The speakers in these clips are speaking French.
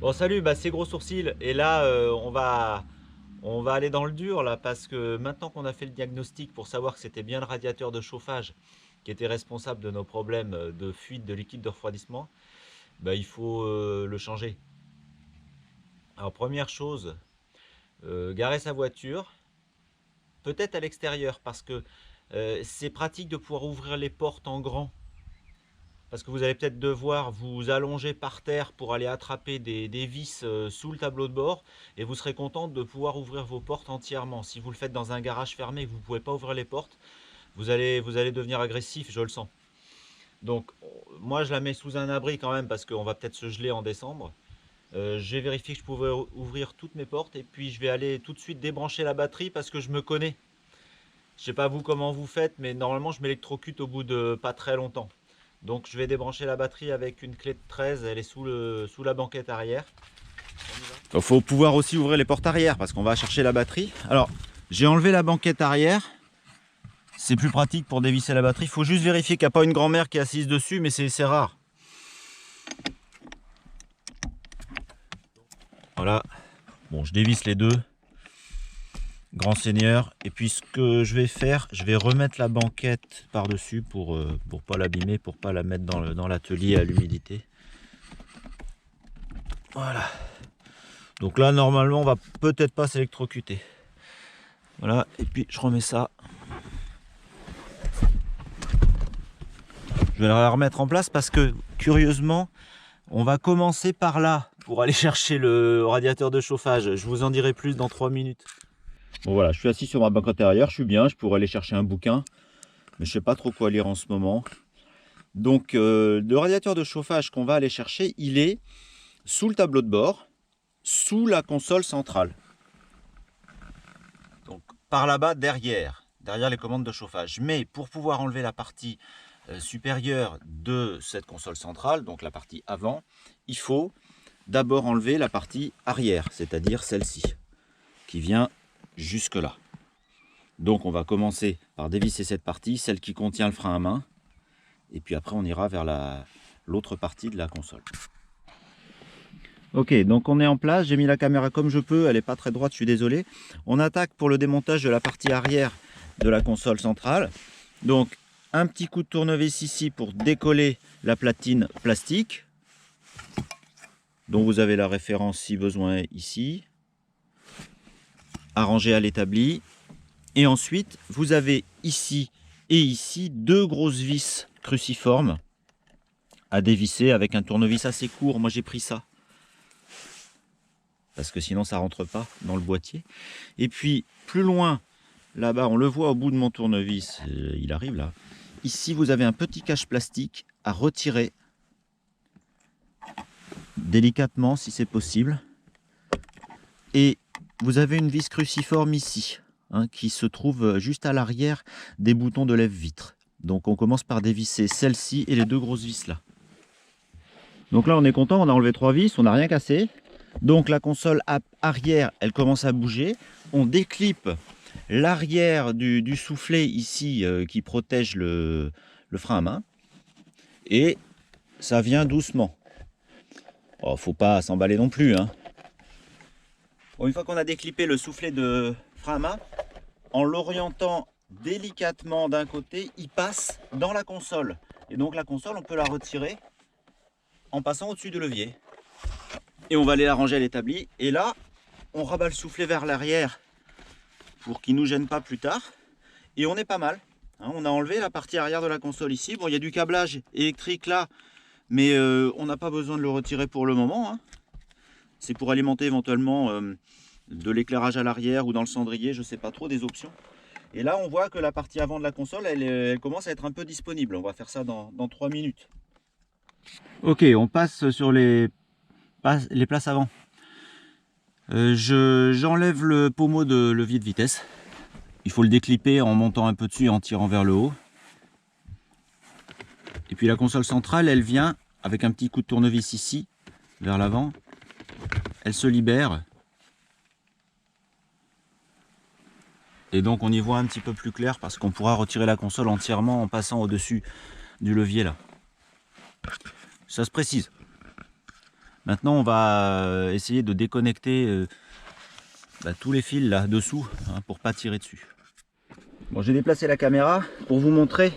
Bon salut, bah c'est Gros Sourcil et là on va aller dans le dur là parce que maintenant qu'on a fait le diagnostic pour savoir que c'était bien le radiateur de chauffage qui était responsable de nos problèmes de fuite de liquide de refroidissement, bah il faut le changer. Alors première chose, garer sa voiture, peut-être à l'extérieur parce que c'est pratique de pouvoir ouvrir les portes en grand. Parce que vous allez peut-être devoir vous allonger par terre pour aller attraper des vis sous le tableau de bord et vous serez content de pouvoir ouvrir vos portes entièrement. Si vous le faites dans un garage fermé et que vous ne pouvez pas ouvrir les portes, vous allez devenir agressif, je le sens. Donc moi je la mets sous un abri quand même parce qu'on va peut-être se geler en décembre. J'ai vérifié que je pouvais ouvrir toutes mes portes et puis je vais aller tout de suite débrancher la batterie parce que je me connais. Je sais pas vous comment vous faites, mais normalement je m'électrocute au bout de pas très longtemps. Donc je vais débrancher la batterie avec une clé de 13, elle est sous la banquette arrière. Il faut pouvoir aussi ouvrir les portes arrière parce qu'on va chercher la batterie. Alors j'ai enlevé la banquette arrière, c'est plus pratique pour dévisser la batterie. Il faut juste vérifier qu'il n'y a pas une grand-mère qui est assise dessus, mais c'est rare. Voilà, bon je dévisse les deux. Grand seigneur, et puis ce que je vais faire, je vais remettre la banquette par dessus pour pas l'abîmer, pour pas la mettre dans l'atelier à l'humidité. Voilà, donc là normalement on va peut-être pas s'électrocuter. Voilà, et puis je remets ça, je vais la remettre en place parce que curieusement on va commencer par là pour aller chercher le radiateur de chauffage. Je vous en dirai plus dans 3 minutes. Bon voilà, je suis assis sur ma banquette arrière, je suis bien, je pourrais aller chercher un bouquin, mais je sais pas trop quoi lire en ce moment. Donc le radiateur de chauffage qu'on va aller chercher, il est sous le tableau de bord, sous la console centrale. Donc par là-bas, derrière les commandes de chauffage. Mais pour pouvoir enlever la partie supérieure de cette console centrale, donc la partie avant, il faut d'abord enlever la partie arrière, c'est-à-dire celle-ci, qui vient jusque là. Donc on va commencer par dévisser cette partie, celle qui contient le frein à main, et puis après on ira vers l'autre partie de la console. Ok, donc on est en place, j'ai mis la caméra comme je peux, elle n'est pas très droite, je suis désolé. On attaque pour le démontage de la partie arrière de la console centrale. Donc un petit coup de tournevis ici pour décoller la platine plastique, dont vous avez la référence si besoin ici, arrangé à l'établi. Et ensuite, vous avez ici et ici deux grosses vis cruciformes à dévisser avec un tournevis assez court. Moi j'ai pris ça, parce que sinon ça rentre pas dans le boîtier. Et puis plus loin, là-bas, on le voit au bout de mon tournevis, il arrive là. Ici, vous avez un petit cache plastique à retirer délicatement si c'est possible. Et vous avez une vis cruciforme ici, hein, qui se trouve juste à l'arrière des boutons de lève-vitre. Donc on commence par dévisser celle-ci et les deux grosses vis là. Donc là on est content, on a enlevé 3 vis, on n'a rien cassé. Donc la console arrière, elle commence à bouger. On déclipe l'arrière du soufflet ici qui protège le frein à main. Et ça vient doucement. Oh, faut pas s'emballer non plus, hein. Bon, une fois qu'on a déclipé le soufflet de frein à main, en l'orientant délicatement d'un côté, il passe dans la console. Et donc la console, on peut la retirer en passant au-dessus du levier. Et on va aller la ranger à l'établi. Et là, on rabat le soufflet vers l'arrière pour qu'il ne nous gêne pas plus tard. Et on est pas mal. Hein, on a enlevé la partie arrière de la console ici. Bon, il y a du câblage électrique là, mais on n'a pas besoin de le retirer pour le moment. Hein. C'est pour alimenter éventuellement de l'éclairage à l'arrière ou dans le cendrier, je ne sais pas trop, des options. Et là, on voit que la partie avant de la console, elle commence à être un peu disponible. On va faire ça dans 3 minutes. Ok, on passe sur les places avant. J'enlève le pommeau de levier de vitesse. Il faut le déclipper en montant un peu dessus et en tirant vers le haut. Et puis la console centrale, elle vient avec un petit coup de tournevis ici, vers l'avant. Elle se libère. Et donc on y voit un petit peu plus clair parce qu'on pourra retirer la console entièrement en passant au-dessus du levier là. Ça se précise. Maintenant, on va essayer de déconnecter tous les fils là-dessous hein, pour pas tirer dessus. Bon, j'ai déplacé la caméra pour vous montrer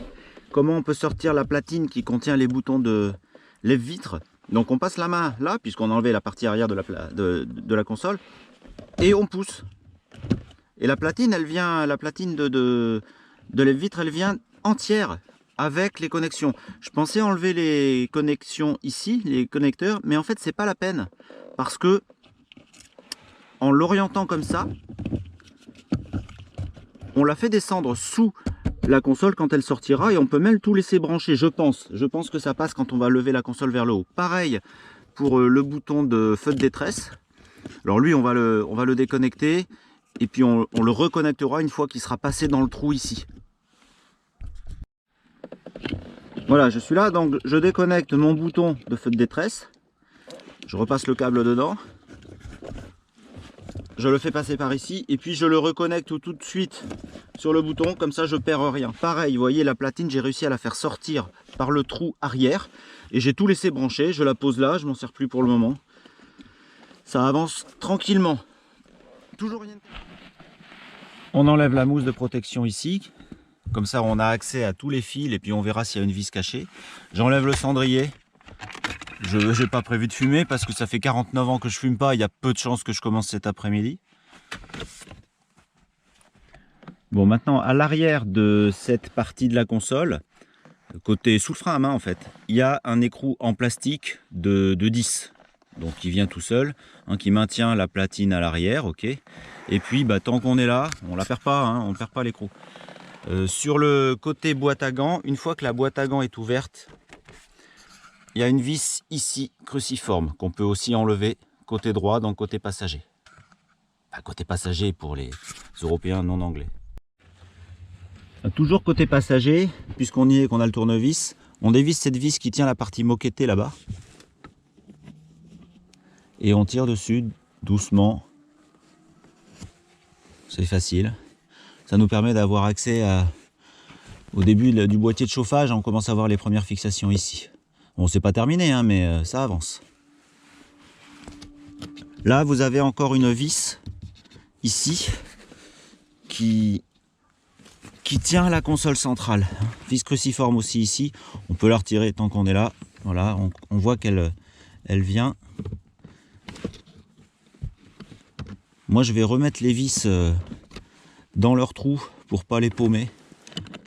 comment on peut sortir la platine qui contient les boutons de lève-vitre. Donc on passe la main là, puisqu'on a enlevé la partie arrière de la console, et on pousse. Et la platine, elle vient, la platine de lève-vitre, elle vient entière avec les connexions. Je pensais enlever les connexions ici, les connecteurs, mais en fait c'est pas la peine, parce que en l'orientant comme ça, on la fait descendre sous la console quand elle sortira et on peut même tout laisser brancher, je pense. Je pense que ça passe quand on va lever la console vers le haut. Pareil pour le bouton de feu de détresse. Alors lui, on va le déconnecter et puis on le reconnectera une fois qu'il sera passé dans le trou ici. Voilà, je suis là, donc je déconnecte mon bouton de feu de détresse. Je repasse le câble dedans. Je le fais passer par ici et puis je le reconnecte tout de suite sur le bouton, comme ça je perds rien. Pareil, vous voyez la platine, j'ai réussi à la faire sortir par le trou arrière et j'ai tout laissé brancher. Je la pose là, je m'en sers plus pour le moment. Ça avance tranquillement. Toujours rien. On enlève la mousse de protection ici, comme ça on a accès à tous les fils et puis on verra s'il y a une vis cachée. J'enlève le cendrier. Je n'ai pas prévu de fumer parce que ça fait 49 ans que je fume pas, il y a peu de chances que je commence cet après-midi. Bon, maintenant à l'arrière de cette partie de la console, côté sous le frein à main en fait, il y a un écrou en plastique de 10. Donc qui vient tout seul, hein, qui maintient la platine à l'arrière, ok. Et puis tant qu'on est là, on la perd pas, hein, on ne perd pas l'écrou. Sur le côté boîte à gants, une fois que la boîte à gants est ouverte, il y a une vis ici, cruciforme, qu'on peut aussi enlever côté droit, donc côté passager. Côté passager pour les Européens non anglais. Toujours côté passager, puisqu'on y est, qu'on a le tournevis, on dévisse cette vis qui tient la partie moquettée là-bas. Et on tire dessus doucement. C'est facile. Ça nous permet d'avoir accès au début du boîtier de chauffage. On commence à voir les premières fixations ici. Bon, c'est pas terminé, hein, mais ça avance. Là, vous avez encore une vis ici qui tient la console centrale. Vis cruciforme aussi ici. On peut la retirer tant qu'on est là. Voilà, on voit qu'elle vient. Moi, je vais remettre les vis dans leur trou pour pas les paumer.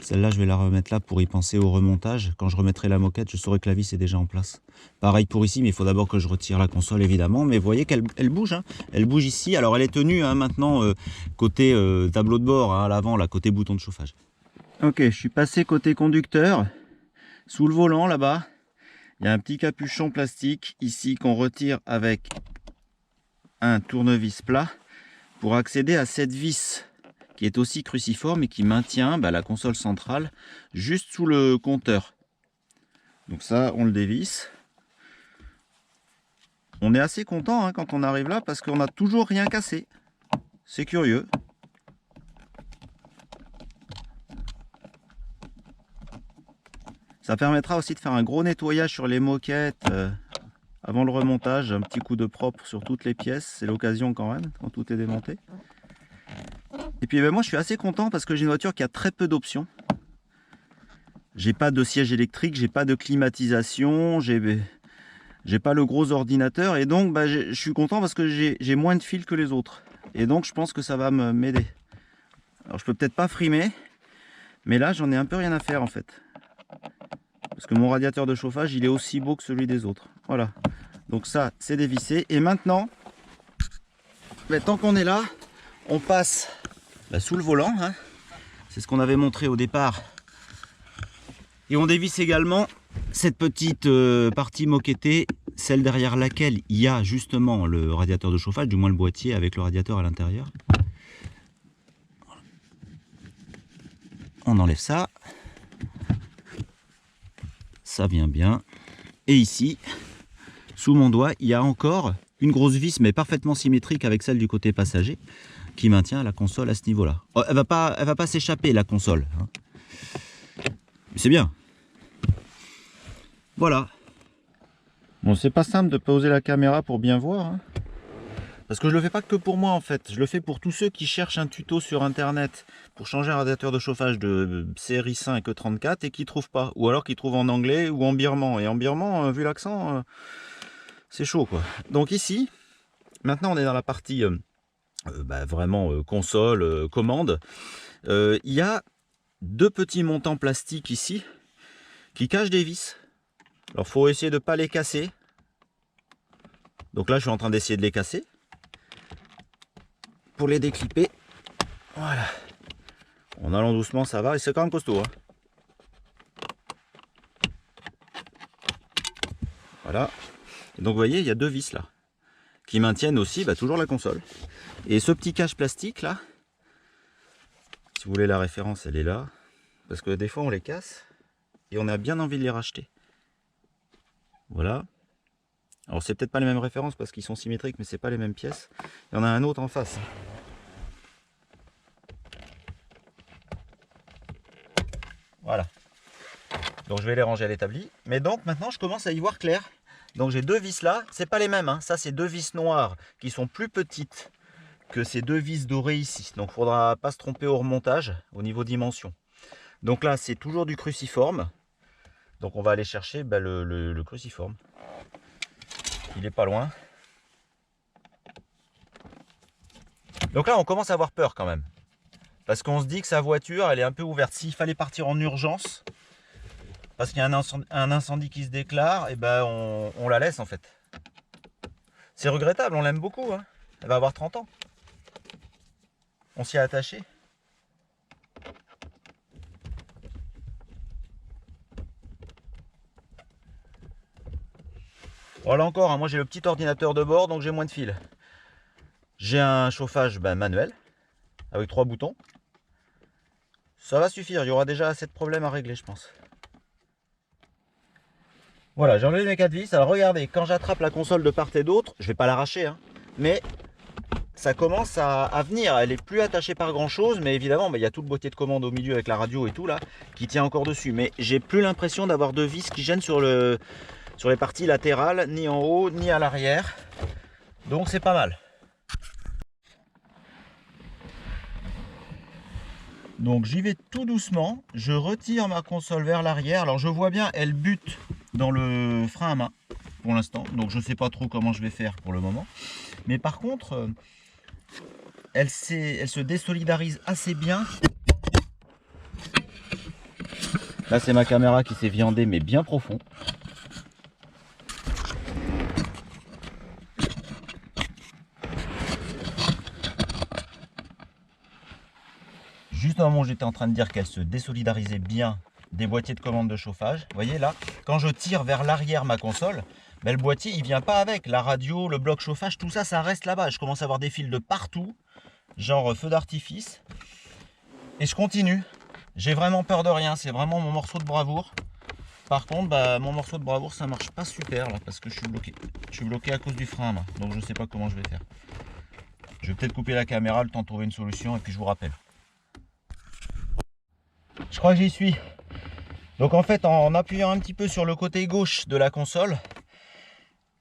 Celle-là, je vais la remettre là pour y penser au remontage. Quand je remettrai la moquette, je saurai que la vis est déjà en place. Pareil pour ici, mais il faut d'abord que je retire la console, évidemment. Mais vous voyez qu'elle bouge. Hein. Elle bouge ici. Alors, elle est tenue hein, maintenant côté tableau de bord, hein, à l'avant, là, côté bouton de chauffage. Ok, je suis passé côté conducteur. Sous le volant, là-bas, il y a un petit capuchon plastique ici qu'on retire avec un tournevis plat pour accéder à cette vis qui est aussi cruciforme et qui maintient la console centrale juste sous le compteur. Donc ça, on le dévisse. On est assez content hein, quand on arrive là parce qu'on n'a toujours rien cassé. C'est curieux. Ça permettra aussi de faire un gros nettoyage sur les moquettes avant le remontage. Un petit coup de propre sur toutes les pièces. C'est l'occasion quand même, quand tout est démonté. Et puis moi je suis assez content parce que j'ai une voiture qui a très peu d'options. J'ai pas de siège électrique, j'ai pas de climatisation, j'ai pas le gros ordinateur et donc je suis content parce que j'ai moins de fils que les autres. Et donc je pense que ça va m'aider. Alors je peux peut-être pas frimer, mais là j'en ai un peu rien à faire en fait. Parce que mon radiateur de chauffage il est aussi beau que celui des autres. Voilà. Donc ça c'est dévissé. Et maintenant, tant qu'on est là, on passe sous le volant, hein. C'est ce qu'on avait montré au départ. Et on dévisse également cette petite partie moquettée, celle derrière laquelle il y a justement le radiateur de chauffage, du moins le boîtier avec le radiateur à l'intérieur. On enlève ça. Ça vient bien. Et ici, sous mon doigt, il y a encore une grosse vis, mais parfaitement symétrique avec celle du côté passager, qui maintient la console à ce niveau-là. Oh, elle va pas s'échapper, la console. Hein. C'est bien. Voilà. Bon, c'est pas simple de poser la caméra pour bien voir, hein. Parce que je le fais pas que pour moi en fait, je le fais pour tous ceux qui cherchent un tuto sur internet pour changer un radiateur de chauffage de série 5 E34 et qui trouvent pas. Ou alors qui trouvent en anglais ou en birman. Et en birman, vu l'accent, c'est chaud quoi. Donc ici, maintenant on est dans la partie vraiment console, commande. Il y a deux petits montants plastiques ici qui cachent des vis. Alors faut essayer de ne pas les casser. Donc là je suis en train d'essayer de les casser. Pour les déclipper. Voilà. En allant doucement, ça va. Et c'est quand même costaud. Hein. Voilà. Et donc vous voyez, il y a deux vis là. Qui maintiennent aussi toujours la console. Et ce petit cache plastique là. Si vous voulez la référence, elle est là. Parce que des fois on les casse. Et on a bien envie de les racheter. Voilà. Alors c'est peut-être pas les mêmes références parce qu'ils sont symétriques, mais c'est pas les mêmes pièces. Il y en a un autre en face. Voilà. Donc je vais les ranger à l'établi. Mais donc maintenant je commence à y voir clair. Donc j'ai deux vis là. C'est pas les mêmes. Hein. Ça c'est deux vis noires qui sont plus petites que ces deux vis dorées ici. Donc il ne faudra pas se tromper au remontage au niveau dimension. Donc là c'est toujours du cruciforme. Donc on va aller chercher le cruciforme. Il est pas loin. Donc là on commence à avoir peur quand même. Parce qu'on se dit que sa voiture elle est un peu ouverte. S'il fallait partir en urgence, parce qu'il y a un incendie qui se déclare, et ben on la laisse en fait. C'est regrettable, on l'aime beaucoup. Hein. Elle va avoir 30 ans. On s'y est attaché. Voilà encore, hein, moi j'ai le petit ordinateur de bord, donc j'ai moins de fil. J'ai un chauffage manuel, avec 3 boutons. Ça va suffire, il y aura déjà assez de problèmes à régler, je pense. Voilà, j'ai enlevé mes 4 vis. Alors regardez, quand j'attrape la console de part et d'autre, je vais pas l'arracher, hein, mais ça commence à venir. Elle est plus attachée par grand chose, mais évidemment, il y a tout le boîtier de commande au milieu avec la radio et tout là, qui tient encore dessus. Mais j'ai plus l'impression d'avoir de vis qui gênent sur les parties latérales, ni en haut, ni à l'arrière. Donc c'est pas mal. Donc j'y vais tout doucement, je retire ma console vers l'arrière. Alors je vois bien, elle bute dans le frein à main pour l'instant. Donc je ne sais pas trop comment je vais faire pour le moment. Mais par contre, elle se désolidarise assez bien. Là c'est ma caméra qui s'est viandée mais bien profond. Juste au moment où j'étais en train de dire qu'elle se désolidarisait bien des boîtiers de commande de chauffage, vous voyez là, quand je tire vers l'arrière ma console, le boîtier il vient pas avec, la radio, le bloc chauffage, tout ça, ça reste là-bas. Je commence à avoir des fils de partout, genre feu d'artifice, et je continue. J'ai vraiment peur de rien, c'est vraiment mon morceau de bravoure. Par contre, mon morceau de bravoure ça marche pas super là, parce que je suis bloqué. Je suis bloqué à cause du frein à main, donc je sais pas comment je vais faire. Je vais peut-être couper la caméra, le temps de trouver une solution, et puis je vous rappelle. Je crois que j'y suis. Donc en fait, en appuyant un petit peu sur le côté gauche de la console,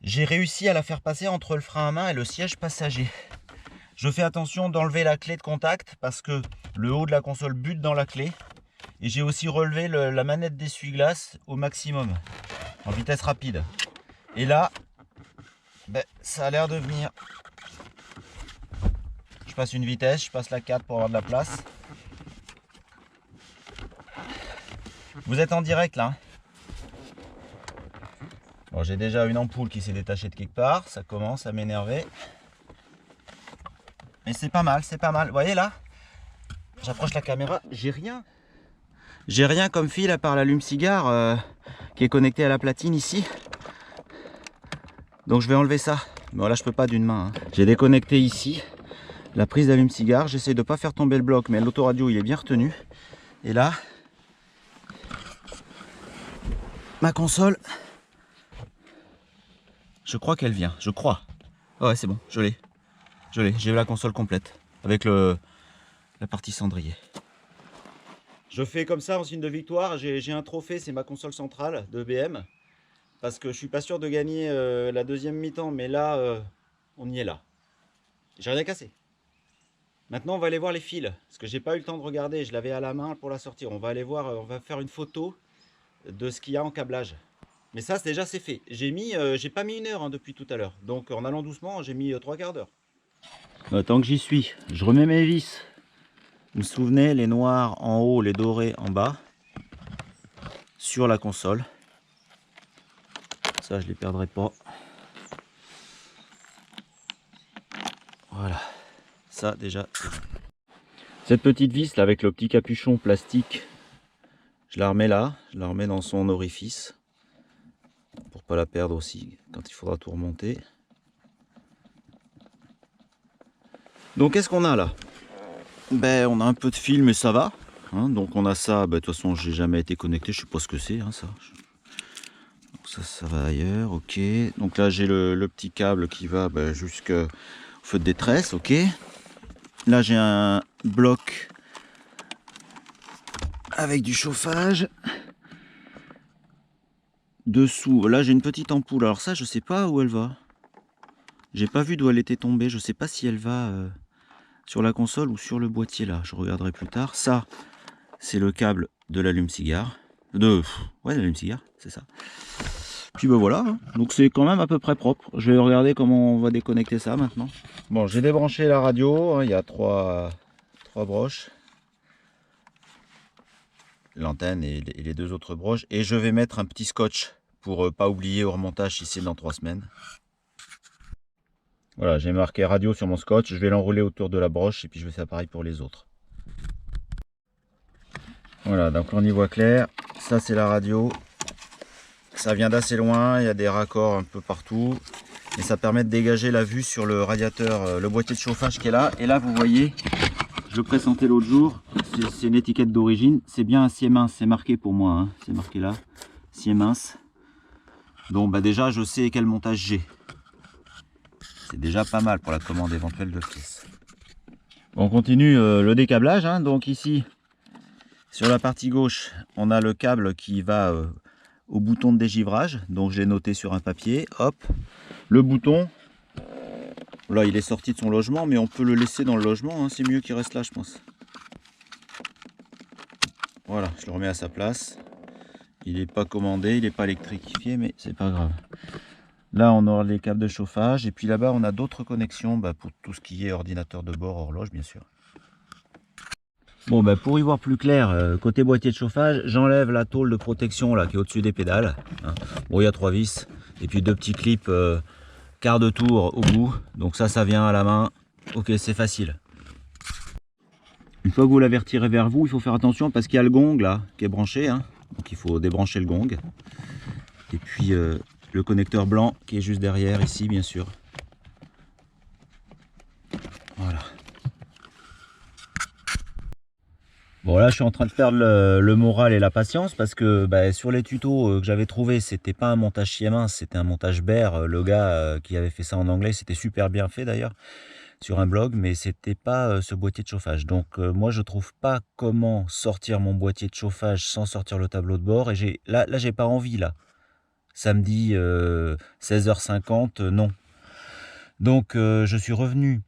j'ai réussi à la faire passer entre le frein à main et le siège passager. Je fais attention d'enlever la clé de contact parce que le haut de la console bute dans la clé. Et j'ai aussi relevé la manette d'essuie-glace au maximum, en vitesse rapide. Et là, ça a l'air de venir. Je passe une vitesse, je passe la 4 pour avoir de la place. Vous êtes en direct là. Bon, j'ai déjà une ampoule qui s'est détachée de quelque part. Ça commence à m'énerver. Mais c'est pas mal, c'est pas mal. Vous voyez là, j'approche la caméra, j'ai rien. J'ai rien comme fil à part l'allume-cigare qui est connecté à la platine ici. Donc je vais enlever ça. Bon là je peux pas d'une main. Hein. J'ai déconnecté ici la prise d'allume-cigare. J'essaie de pas faire tomber le bloc, mais l'autoradio il est bien retenu. Et là, ma console, je crois qu'elle vient. Je crois. Oh ouais c'est bon, je l'ai. J'ai la console complète avec la partie cendrier. Je fais comme ça en signe de victoire. J'ai un trophée, c'est ma console centrale de BM. parce que je suis pas sûr de gagner la deuxième mi-temps, mais là, on y est là. J'ai rien cassé. Maintenant, on va aller voir les fils, parce que j'ai pas eu le temps de regarder, je l'avais à la main pour la sortir. On va aller voir, on va faire une photo de ce qu'il y a en câblage. Mais ça, déjà, c'est fait. J'ai pas mis 1 heure hein, depuis tout à l'heure. Donc, en allant doucement, j'ai mis 3/4 d'heure. Tant que j'y suis, je remets mes vis. Vous vous souvenez, les noirs en haut, les dorés en bas, sur la console. Ça, je les perdrai pas. Voilà. Ça, déjà. Cette petite vis là, avec le petit capuchon plastique, je la remets là. Je la remets dans son orifice. Pour pas la perdre aussi, quand il faudra tout remonter. Donc, qu'est-ce qu'on a là? Ben, on a un peu de fil, mais ça va. Hein, donc, on a ça. Ben, de toute façon, j'ai jamais été connecté. Je sais pas ce que c'est, hein, ça. Donc ça va ailleurs, ok. Donc là j'ai le petit câble qui va jusqu'au feu de détresse, ok. Là j'ai un bloc avec du chauffage. Dessous, là j'ai une petite ampoule. Alors ça je sais pas où elle va. J'ai pas vu d'où elle était tombée. Je sais pas si elle va sur la console ou sur le boîtier là. Je regarderai plus tard. Ça c'est le câble de l'allume-cigare. Ouais, l'allume-cigare, c'est ça. Puis ben voilà, hein. Donc c'est quand même à peu près propre. Je vais regarder comment on va déconnecter ça maintenant. Bon, j'ai débranché la radio, hein, il y a trois broches. L'antenne et les 2 autres broches. Et je vais mettre un petit scotch pour pas oublier au remontage si c'est dans 3 semaines. Voilà, j'ai marqué radio sur mon scotch, je vais l'enrouler autour de la broche et puis je vais faire pareil pour les autres. Voilà, donc on y voit clair. Ça c'est la radio. Ça vient d'assez loin, il y a des raccords un peu partout. Et ça permet de dégager la vue sur le radiateur, le boîtier de chauffage qui est là. Et là vous voyez, je le pressentais l'autre jour, c'est une étiquette d'origine. C'est bien un Siemens, c'est marqué pour moi, hein. C'est marqué là, Siemens. Donc bah déjà je sais quel montage j'ai. C'est déjà pas mal pour la commande éventuelle de pièces. On continue le décablage, hein. Donc ici, sur la partie gauche, on a le câble qui va au bouton de dégivrage. Donc je l'ai noté sur un papier, hop. Le bouton, là il est sorti de son logement, mais on peut le laisser dans le logement, hein. C'est mieux qu'il reste là je pense. Voilà, je le remets à sa place. Il n'est pas commandé, il n'est pas électrifié, mais c'est pas grave. Là, on aura les câbles de chauffage. Et puis là-bas, on a d'autres connexions pour tout ce qui est ordinateur de bord, horloge, bien sûr. Bon, pour y voir plus clair, côté boîtier de chauffage, j'enlève la tôle de protection là qui est au-dessus des pédales. Hein. Bon, il y a 3 vis. Et puis 2 petits clips quart de tour au bout. Donc ça vient à la main. Ok, c'est facile. Une fois que vous l'avez retiré vers vous, il faut faire attention parce qu'il y a le gong là qui est branché. Hein. Donc il faut débrancher le gong. Et puis le connecteur blanc qui est juste derrière ici, bien sûr. Voilà. Bon là je suis en train de perdre le moral et la patience parce que sur les tutos que j'avais trouvé, c'était pas un montage Siemens, c'était un montage Bear. Le gars qui avait fait ça en anglais, c'était super bien fait d'ailleurs sur un blog, mais c'était pas ce boîtier de chauffage. Donc moi je trouve pas comment sortir mon boîtier de chauffage sans sortir le tableau de bord. Et là j'ai pas envie là. Samedi 16h50, non. Donc je suis revenu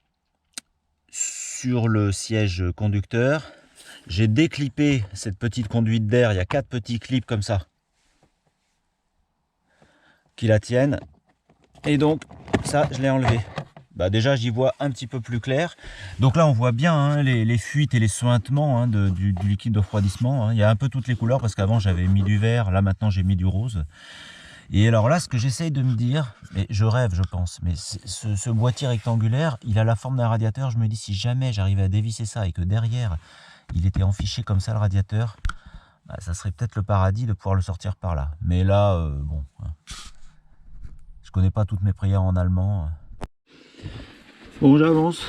sur le siège conducteur. J'ai déclippé cette petite conduite d'air. Il y a 4 petits clips comme ça qui la tiennent. Et donc ça je l'ai enlevé. Déjà j'y vois un petit peu plus clair. Donc là on voit bien hein, les fuites et les suintements hein, du liquide de refroidissement. Hein. Il y a un peu toutes les couleurs parce qu'avant j'avais mis du vert. Là maintenant j'ai mis du rose. Et alors là, ce que j'essaye de me dire, et je rêve, je pense, mais ce boîtier rectangulaire, il a la forme d'un radiateur. Je me dis, si jamais j'arrivais à dévisser ça et que derrière, il était enfiché comme ça, le radiateur, ça serait peut-être le paradis de pouvoir le sortir par là. Mais là, bon, hein, je connais pas toutes mes prières en allemand. Bon, j'avance.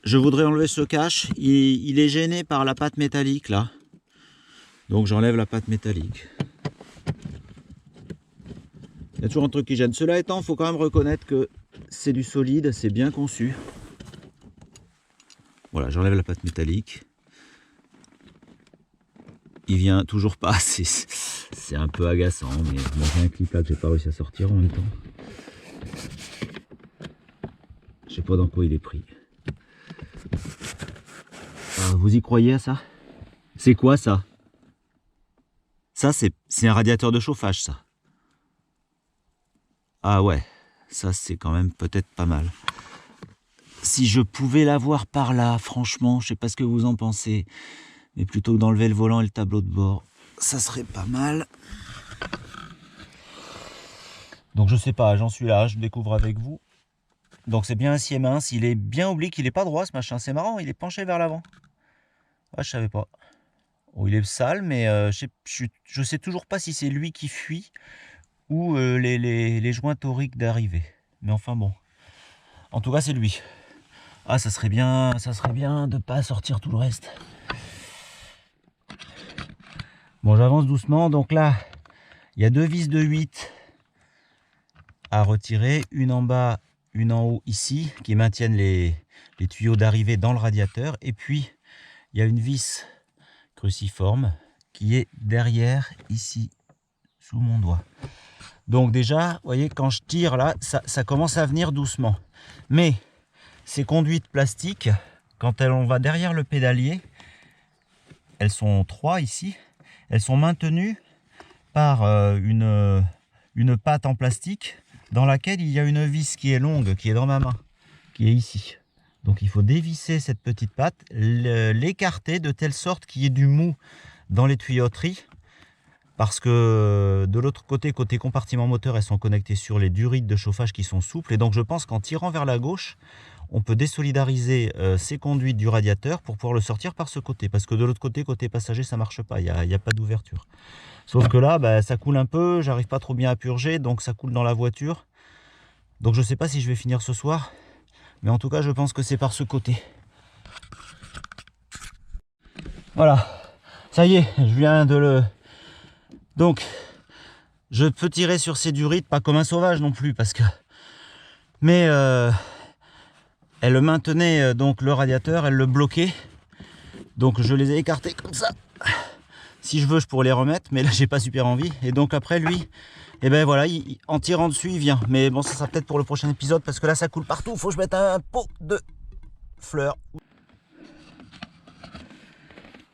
Je voudrais enlever ce cache. Il est gêné par la pâte métallique, là. Donc j'enlève la pâte métallique. Il y a toujours un truc qui gêne. Cela étant, il faut quand même reconnaître que c'est du solide, c'est bien conçu. Voilà, j'enlève la pâte métallique. Il vient toujours pas. C'est un peu agaçant, mais bon, j'ai un clip là que j'ai pas réussi à sortir en même temps. Je sais pas dans quoi il est pris. Ah, vous y croyez à ça? C'est quoi ça? Ça, c'est un radiateur de chauffage, ça. Ah ouais, ça c'est quand même peut-être pas mal. Si je pouvais l'avoir par là, franchement, je sais pas ce que vous en pensez, mais plutôt que d'enlever le volant et le tableau de bord, ça serait pas mal. Donc je sais pas, j'en suis là, je découvre avec vous. Donc c'est bien un scié mince, il est bien oblique, il est pas droit ce machin, c'est marrant, il est penché vers l'avant. Ah, je savais pas. Oh, il est sale, mais je sais toujours pas si c'est lui qui fuit ou les joints toriques d'arrivée. Mais enfin bon. En tout cas, c'est lui. Ah, ça serait bien de pas sortir tout le reste. Bon, j'avance doucement. Donc là, il y a 2 vis de 8 à retirer. Une en bas, une en haut ici, qui maintiennent les tuyaux d'arrivée dans le radiateur. Et puis, il y a une vis cruciforme qui est derrière, ici, sous mon doigt. Donc déjà, vous voyez, quand je tire là, ça commence à venir doucement. Mais ces conduites plastiques, quand on va derrière le pédalier, elles sont 3 ici, elles sont maintenues par une patte en plastique dans laquelle il y a une vis qui est longue, qui est dans ma main, qui est ici. Donc il faut dévisser cette petite patte, l'écarter de telle sorte qu'il y ait du mou dans les tuyauteries. Parce que de l'autre côté, côté compartiment moteur, elles sont connectées sur les durites de chauffage qui sont souples. Et donc je pense qu'en tirant vers la gauche, on peut désolidariser ces conduites du radiateur pour pouvoir le sortir par ce côté. Parce que de l'autre côté, côté passager, ça ne marche pas, il n'y a pas d'ouverture. Sauf que là, bah, ça coule un peu, j'arrive pas trop bien à purger, donc ça coule dans la voiture. Donc je ne sais pas si je vais finir ce soir, mais en tout cas, je pense que c'est par ce côté. Voilà, ça y est, je viens de le... Donc, je peux tirer sur ces durites, pas comme un sauvage non plus, parce que... Mais elle maintenait donc le radiateur, elle le bloquait. Donc je les ai écartés comme ça. Si je veux, je pourrais les remettre, mais là j'ai pas super envie. Et donc après lui, et ben voilà, en tirant dessus, il vient. Mais bon, ça sera peut-être pour le prochain épisode, parce que là ça coule partout. Il faut que je mette un pot de fleurs.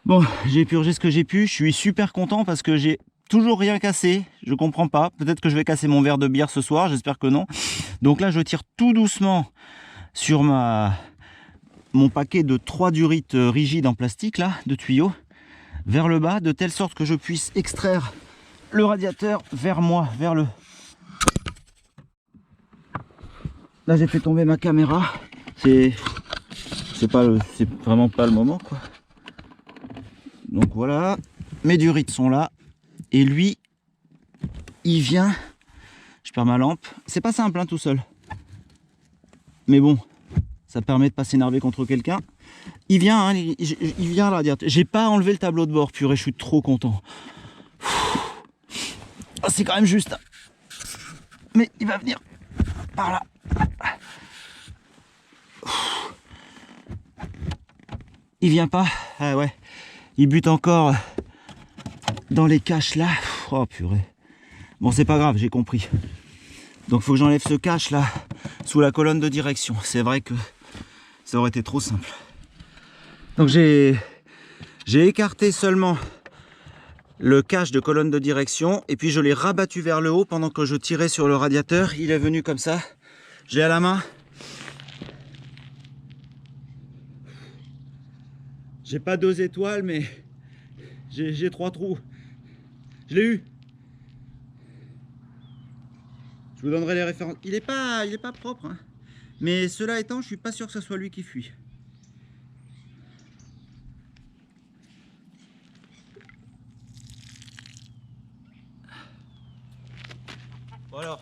Bon, j'ai purgé ce que j'ai pu. Je suis super content parce que j'ai toujours rien cassé. Je comprends pas. Peut-être que je vais casser mon verre de bière ce soir. J'espère que non. Donc là, je tire tout doucement sur mon paquet de 3 durites rigides en plastique là, de tuyaux, vers le bas, de telle sorte que je puisse extraire le radiateur vers moi, vers le... Là, j'ai fait tomber ma caméra. C'est vraiment pas le moment, quoi. Donc voilà, mes durites sont là. Et lui, il vient... Je perds ma lampe. C'est pas simple, hein, tout seul. Mais bon, ça permet de pas s'énerver contre quelqu'un. Il vient, hein, il vient là, dire. J'ai pas enlevé le tableau de bord, purée, je suis trop content. Oh, c'est quand même juste. Mais il va venir par là. Il vient pas. Ah ouais. Il bute encore dans les caches là. Oh purée. Bon, c'est pas grave, j'ai compris. Donc faut que j'enlève ce cache là sous la colonne de direction. C'est vrai que ça aurait été trop simple. Donc j'ai écarté seulement le cache de colonne de direction et puis je l'ai rabattu vers le haut pendant que je tirais sur le radiateur. Il est venu comme ça. Je l'ai à la main. J'ai pas 2 étoiles, mais j'ai 3 trous. Je l'ai eu. Je vous donnerai les références. Il est pas propre, hein. Mais cela étant, je suis pas sûr que ce soit lui qui fuit. Voilà.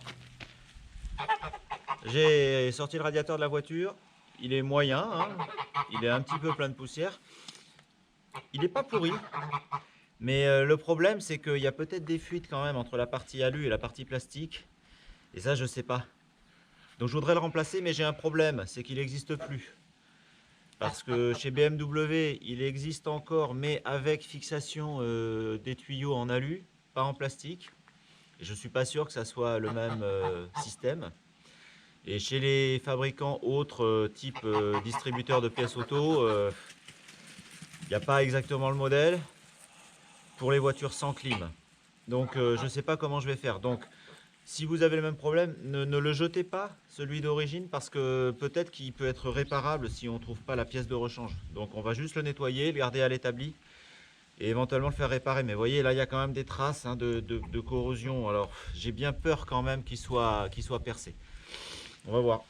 J'ai sorti le radiateur de la voiture. Il est moyen, hein. Il est un petit peu plein de poussière. Il n'est pas pourri. Mais le problème, c'est qu'il y a peut-être des fuites quand même entre la partie alu et la partie plastique. Et ça, je sais pas. Donc je voudrais le remplacer, mais j'ai un problème, c'est qu'il n'existe plus. Parce que chez BMW, il existe encore, mais avec fixation des tuyaux en alu. pas en plastique. Je suis pas sûr que ça soit le même système. Et chez les fabricants autres, type distributeurs de pièces auto, il n'y a pas exactement le modèle pour les voitures sans clim. Donc je ne sais pas comment je vais faire. Donc si vous avez le même problème, ne le jetez pas, celui d'origine, parce que peut-être qu'il peut être réparable si on ne trouve pas la pièce de rechange. Donc on va juste le nettoyer, le garder à l'établi et éventuellement le faire réparer. Mais vous voyez, là il y a quand même des traces hein, de corrosion. Alors j'ai bien peur quand même qu'il soit percé. On va voir.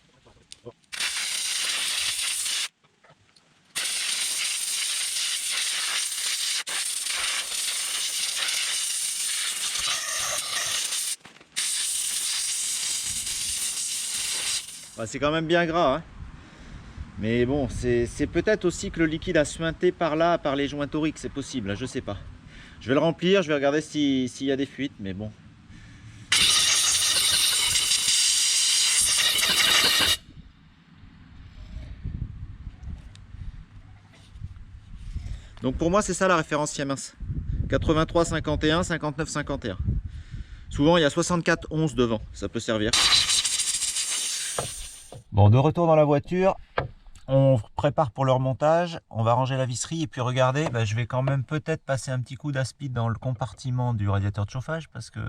Bah, c'est quand même bien gras, hein. Mais bon, c'est peut-être aussi que le liquide a suinté par là, par les joints toriques, c'est possible, je sais pas. Je vais le remplir, je vais regarder s'il y a des fuites, mais bon. Donc pour moi, c'est ça la référence Siemens. 83 51, 59 51. Souvent, il y a 64 11 devant, ça peut servir. Bon, de retour dans la voiture, on prépare pour le remontage, on va ranger la visserie et puis regardez, bah, je vais quand même peut-être passer un petit coup d'aspide dans le compartiment du radiateur de chauffage parce que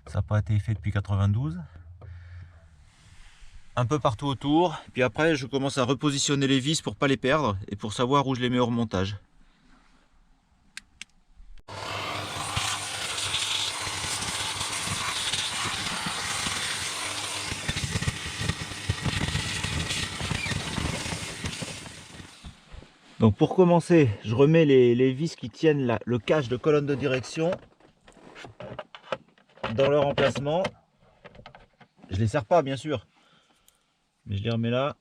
ça n'a pas été fait depuis 92. Un peu partout autour, puis après je commence à repositionner les vis pour pas les perdre et pour savoir où je les mets au remontage. Donc pour commencer, je remets les vis qui tiennent le cache de colonne de direction dans leur emplacement. Je les serre pas bien sûr, mais je les remets là.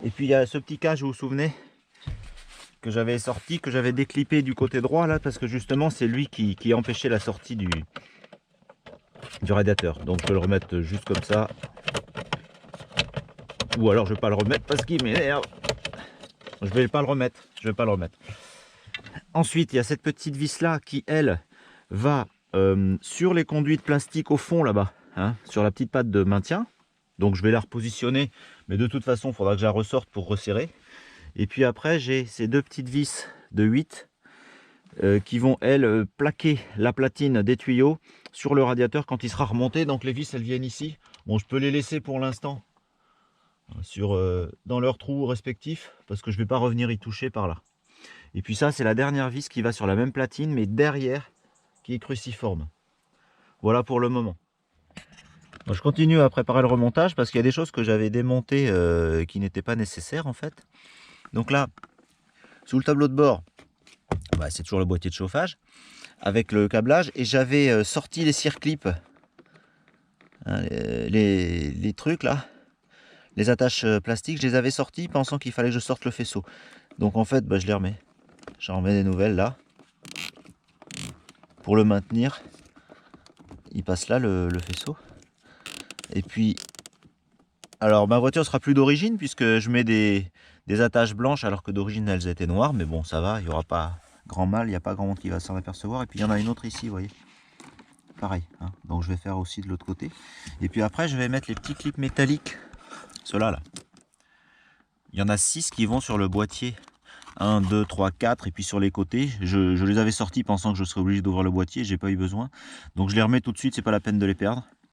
Et puis il y a ce petit cache, vous vous souvenez, que j'avais sorti, que j'avais déclippé du côté droit là, parce que justement c'est lui qui empêchait la sortie du radiateur. Donc je peux le remettre juste comme ça. Ou alors je vais pas le remettre parce qu'il m'énerve. Je vais pas le remettre. Ensuite, il y a cette petite vis là qui, elle, va sur les conduits de plastique au fond là-bas, hein, sur la petite patte de maintien. Donc je vais la repositionner, mais de toute façon, il faudra que je la ressorte pour resserrer. Et puis après, j'ai ces deux petites vis de 8 qui vont, elles, plaquer la platine des tuyaux sur le radiateur quand il sera remonté. Donc les vis, elles viennent ici. Bon, je peux les laisser pour l'instant dans leurs trous respectifs parce que je ne vais pas revenir y toucher par là. Et puis ça, c'est la dernière vis qui va sur la même platine mais derrière qui est cruciforme. Voilà pour le moment. Bon, je continue à préparer le remontage parce qu'il y a des choses que j'avais démontées qui n'étaient pas nécessaires en fait. Donc là, sous le tableau de bord, bah, c'est toujours le boîtier de chauffage avec le câblage et j'avais sorti les circlips, hein, les trucs là. Les attaches plastiques, je les avais sorties pensant qu'il fallait que je sorte le faisceau. Donc en fait, bah, je les remets. J'en remets des nouvelles là. Pour le maintenir, il passe là le faisceau. Et puis, alors ma voiture sera plus d'origine puisque je mets des attaches blanches alors que d'origine elles étaient noires. Mais bon, ça va, il n'y aura pas grand mal, il n'y a pas grand monde qui va s'en apercevoir. Et puis il y en a une autre ici, vous voyez. Pareil, hein. Donc je vais faire aussi de l'autre côté. Et puis après, je vais mettre les petits clips métalliques. Ceux-là, là. Il y en a 6 qui vont sur le boîtier. 1, 2, 3, 4 et puis sur les côtés. Je les avais sortis pensant que je serais obligé d'ouvrir le boîtier. J'ai pas eu besoin. Donc je les remets tout de suite, c'est pas la peine de les perdre.